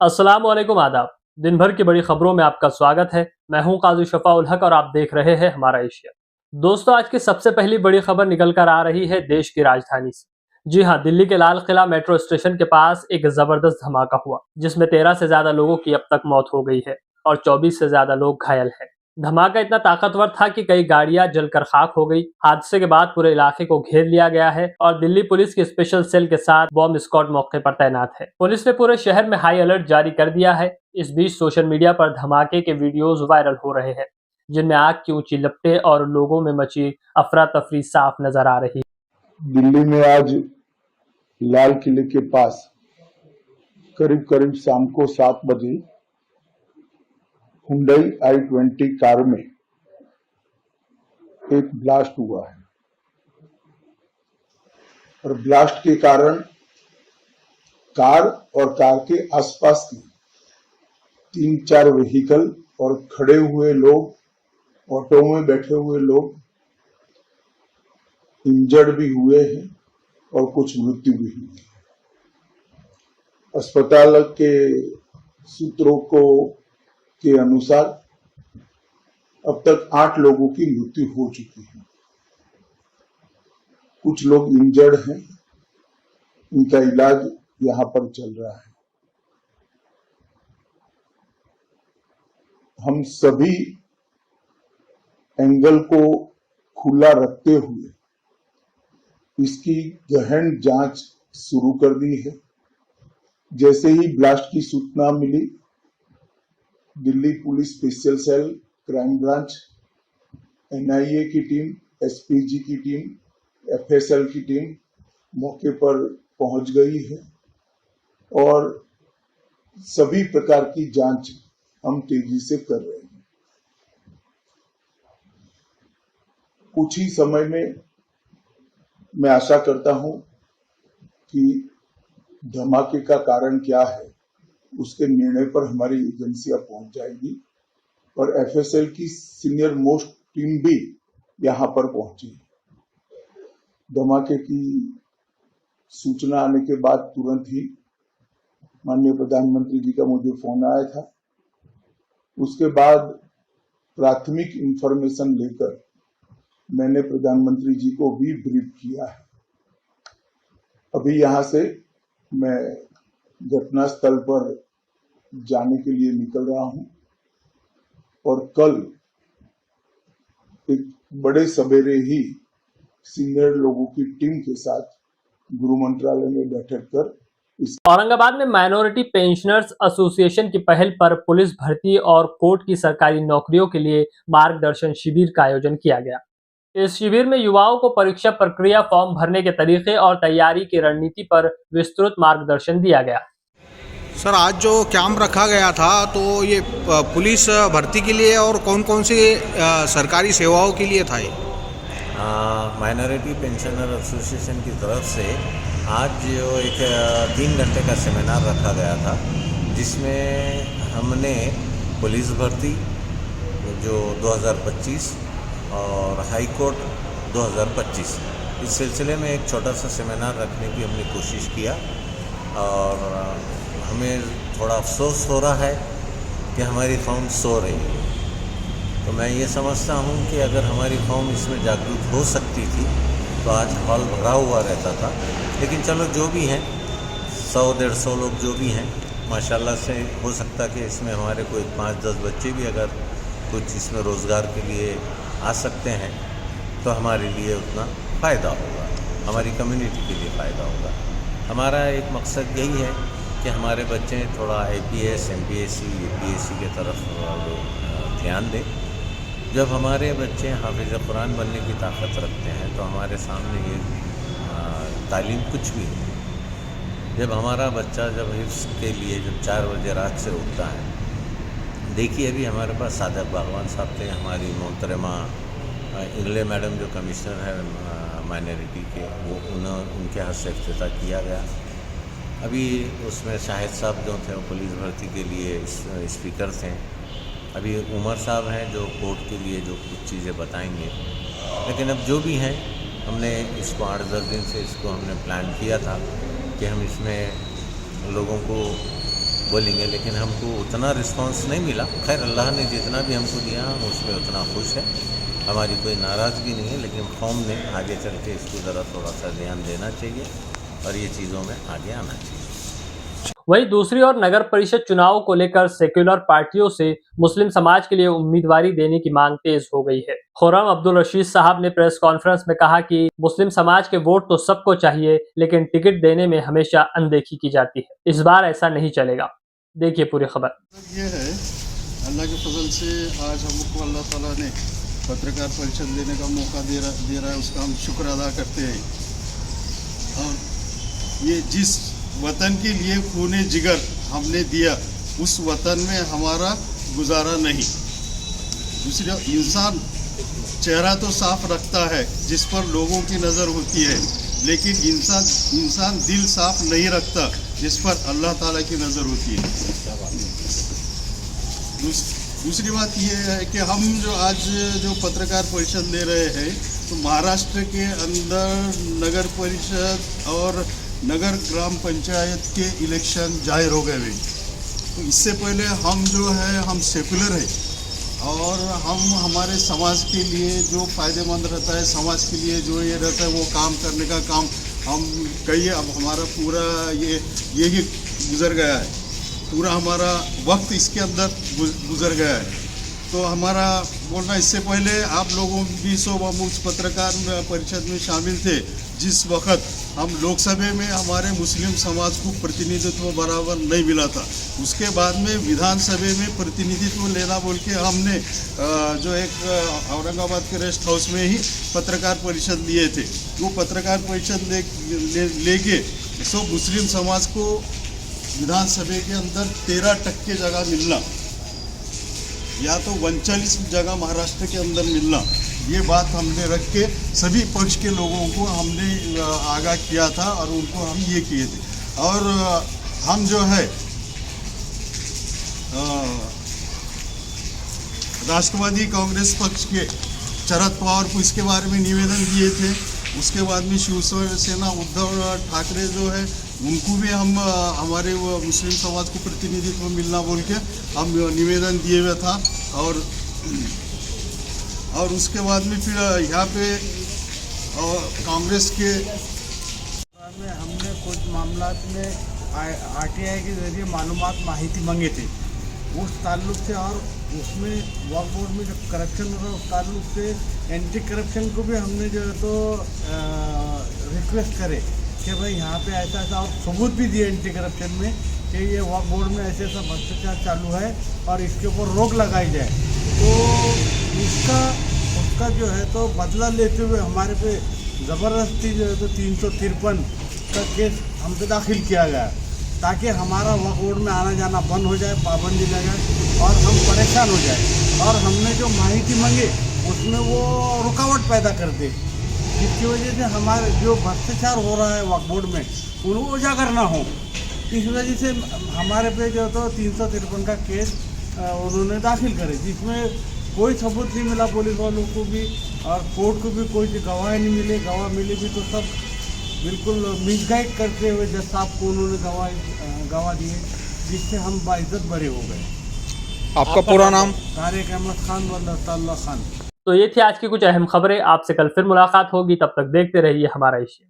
अस्सलाम वालेकुम आदाब। दिन भर की बड़ी खबरों में आपका स्वागत है। मैं हूं काजी शफा उल हक और आप देख रहे हैं हमारा एशिया। दोस्तों, आज की सबसे पहली बड़ी खबर निकल कर आ रही है देश की राजधानी से। जी हां, दिल्ली के लाल किला मेट्रो स्टेशन के पास एक जबरदस्त धमाका हुआ, जिसमें 13 से ज्यादा लोगों की अब तक मौत हो गई है और 24 से ज्यादा लोग घायल हैं। धमाका इतना ताकतवर था कि कई गाड़ियां जलकर खाक हो गई। हादसे के बाद पूरे इलाके को घेर लिया गया है और दिल्ली पुलिस की स्पेशल सेल के साथ बॉम्ब स्क्वाड मौके पर तैनात है। पुलिस ने पूरे शहर में हाई अलर्ट जारी कर दिया है। इस बीच सोशल मीडिया पर धमाके के वीडियोस वायरल हो रहे हैं, जिनमें आग की ऊंची लपटें और लोगों में मची अफरा तफरी साफ नजर आ रही है। दिल्ली में आज लाल किले के पास करीब करीब शाम को 7 बजे हुंडई i20 कार में एक ब्लास्ट हुआ है और ब्लास्ट के कारण कार और कार के आसपास की 3-4 व्हीकल और खड़े हुए लोग, ऑटो में बैठे हुए लोग इंजर्ड भी हुए हैं और कुछ मृत्यु भी हुई है। अस्पताल के सूत्रों के अनुसार अब तक 8 लोगों की मृत्यु हो चुकी है। कुछ लोग इंजर्ड हैं, उनका इलाज यहां पर चल रहा है। हम सभी एंगल को खुला रखते हुए इसकी गहन जांच शुरू कर दी है। जैसे ही ब्लास्ट की सूचना मिली, Delhi police special cell, crime branch, NIA की टीम, एसपीजी की टीम, एफएसएल की टीम मौके पर पहुंच गई है और सभी प्रकार की जांच हम तेजी से कर रहे हैं। कुछ ही समय में मैं आशा करता हूं कि धमाके का कारण क्या है उसके निर्णय पर हमारी एजेंसियां पहुंच जाएगी और एफएसएल की सीनियर मोस्ट टीम भी यहां पर पहुंची। धमाके की सूचना आने के बाद तुरंत ही माननीय प्रधानमंत्री जी का मुझे फोन आया था। उसके बाद प्राथमिक इंफॉर्मेशन लेकर मैंने प्रधानमंत्री जी को भी ब्रीफ किया है। अभी यहां से मैं घटनास्थल पर जाने के लिए निकल रहा हूं और कल एक बड़े सवेरे ही सीनियर लोगों की टीम के साथ गृह मंत्रालय में बैठक कर औरंगाबाद में माइनॉरिटी पेंशनर्स एसोसिएशन की पहल पर पुलिस भर्ती और कोर्ट की सरकारी नौकरियों के लिए मार्गदर्शन शिविर का आयोजन किया गया। इस शिविर में युवाओं को परीक्षा प्रक्रिया, फॉर्म भरने के तरीके और तैयारी की रणनीति पर विस्तृत मार्गदर्शन दिया गया। सर, आज जो कैंप रखा गया था तो ये पुलिस भर्ती के लिए और कौन कौन सी सरकारी सेवाओं के लिए था? ये माइनॉरिटी पेंशनर एसोसिएशन की तरफ से आज जो एक 3 घंटे का सेमिनार रखा गया था, जिसमें हमने पुलिस भर्ती जो 2025 और हाई कोर्ट 2025 इस सिलसिले में एक छोटा सा सेमिनार रखने की हमने कोशिश किया और हमें थोड़ा अफसोस हो रहा है कि हमारी कौम सो रही है। तो मैं ये समझता हूँ कि अगर हमारी कौम इसमें जागरूक हो सकती थी तो आज हॉल भरा हुआ रहता था। लेकिन चलो, जो भी हैं, 100-150 लोग जो भी हैं, माशाल्लाह से हो सकता कि इसमें हमारे कोई 5-10 बच्चे भी अगर कुछ इसमें रोज़गार के लिए आ सकते हैं तो हमारे लिए उतना फ़ायदा होगा, हमारी कम्युनिटी के लिए फ़ायदा होगा। हमारा एक मकसद यही है कि हमारे बच्चे थोड़ा IPS, MPSC, UPSC के तरफ ध्यान दें। जब हमारे बच्चे हाफिज़ कुरान बनने की ताकत रखते हैं तो हमारे सामने ये तालीम कुछ भी है। जब हमारा बच्चा जब हिफ्ज़ के लिए जब 4 बजे रात से उठता है, देखिए अभी हमारे पास सादक बागवान साहब थे, हमारी मोहतरमा इंगले मैडम जो कमिश्नर है माइनॉरिटी के, वो उनके हाथ से इफ्तिताह किया गया। अभी उसमें शाहिद साहब जो थे वो पुलिस भर्ती के लिए स्पीकर थे। अभी उमर साहब हैं जो कोर्ट के लिए जो कुछ चीज़ें बताएंगे। लेकिन अब जो भी हैं, हमने इसको 8-10 दिन से इसको हमने प्लान किया था कि हम इसमें लोगों को बोलेंगे, लेकिन हमको उतना रिस्पांस नहीं मिला। खैर, अल्लाह ने जितना भी हमको दिया हम उसमें उतना खुश है, हमारी कोई नाराज़गी नहीं है, लेकिन कौम ने आगे चल के इसको ज़रा थोड़ा सा ध्यान देना चाहिए और ये चीज़ों में आगे आना चाहिए। वहीं दूसरी ओर नगर परिषद चुनाव को लेकर सेक्युलर पार्टियों से मुस्लिम समाज के लिए उम्मीदवारी देने की मांग तेज हो गई है। खुर्रम अब्दुल रशीद साहब ने प्रेस कॉन्फ्रेंस में कहा कि मुस्लिम समाज के वोट तो सबको चाहिए, लेकिन टिकट देने में हमेशा अनदेखी की जाती है। इस बार ऐसा नहीं चलेगा। देखिए पूरी खबर। ये है अल्लाह के फजल से आज हमको अल्लाह ताला ने पत्रकार परिषद देने का मौका दे रहा है, उसका हम शुक्र अदा करते हैं। और ये जिस वतन के लिए खूने जिगर हमने दिया, उस वतन में हमारा गुजारा नहीं। दूसरा, इंसान चेहरा तो साफ रखता है जिस पर लोगों की नज़र होती है, लेकिन इंसान दिल साफ नहीं रखता जिस पर अल्लाह ताला की नज़र होती है। दूसरी बात यह है कि हम आज जो पत्रकार परिषद ले रहे हैं, तो महाराष्ट्र के अंदर नगर परिषद और नगर ग्राम पंचायत के इलेक्शन जाहिर हो गए हैं। तो इससे पहले हम जो है हम सेकुलर है और हम हमारे समाज के लिए जो फ़ायदेमंद रहता है, समाज के लिए जो ये रहता है वो काम करने का काम हम कहिए। अब हमारा पूरा यही गुजर गया है, पूरा हमारा वक्त इसके अंदर गुजर गया है। तो हमारा बोलना, इससे पहले आप लोगों भी सब हम उस पत्रकार परिषद में शामिल थे जिस वक्त हम लोकसभा में हमारे मुस्लिम समाज को प्रतिनिधित्व बराबर नहीं मिला था। उसके बाद में विधानसभा में प्रतिनिधित्व लेना बोल के हमने जो एक औरंगाबाद के रेस्ट हाउस में ही पत्रकार परिषद लिए थे। वो पत्रकार परिषद लेके सब मुस्लिम समाज को विधानसभा के अंदर 13% जगह मिलना या तो 39 जगह महाराष्ट्र के अंदर मिलना, ये बात हमने रख के सभी पक्ष के लोगों को हमने आगाह किया था और उनको हम ये किए थे। और हम जो है राष्ट्रवादी कांग्रेस पक्ष के शरद पवार को इसके बारे में निवेदन दिए थे। उसके बाद में शिवसेना उद्धव ठाकरे जो है उनको भी हम हमारे वो मुस्लिम समाज को प्रतिनिधित्व मिलना बोल के हम निवेदन दिए हुए था। और उसके बाद में फिर यहाँ पे कांग्रेस के में हमने कुछ मामला में आरटीआई के जरिए माहिती मांगे थे उस ताल्लुक से, और उसमें वक्फ बोर्ड में जो करप्शन हो रहा है उस ताल्लुक से एंटी करप्शन को भी हमने जो है तो रिक्वेस्ट करे कि भाई यहाँ पे ऐसा ऐसा, और सबूत भी दिए एंटी करप्शन में कि ये वक्फ बोर्ड में ऐसे ऐसा भ्रष्टाचार चालू है और इसके ऊपर रोक लगाई जाए। तो उसका जो है तो बदला लेते हुए हमारे पे ज़बरदस्ती जो है तो 353 का केस हम पे दाखिल किया गया, ताकि हमारा वक्फ बोर्ड में आना जाना बंद हो जाए, पाबंदी लगे और हम परेशान हो जाए। और हमने जो माहिती मांगी उसमें वो रुकावट पैदा कर दे, जिसकी वजह से हमारे जो भ्रष्टाचार हो रहा है वक्फ बोर्ड में उनको उजागर ना हो। इस वजह से हमारे पे जो तो 353 का केस उन्होंने दाखिल करे, जिसमें कोई सबूत नहीं मिला पुलिस वालों को भी और कोर्ट को भी कोई गवाह नहीं मिले। गवाह मिले भी तो सब बिल्कुल मिसगाइड करते हुए जज साहब को उन्होंने गवाह दिए, जिससे हम बाइज्जत बरे हो गए। आपका पूरा नाम? तारिक अहमद खान वल्लाह खान। तो ये थी आज की कुछ अहम खबरें। आपसे कल फिर मुलाकात होगी, तब तक देखते रहिए हमारा एशिया।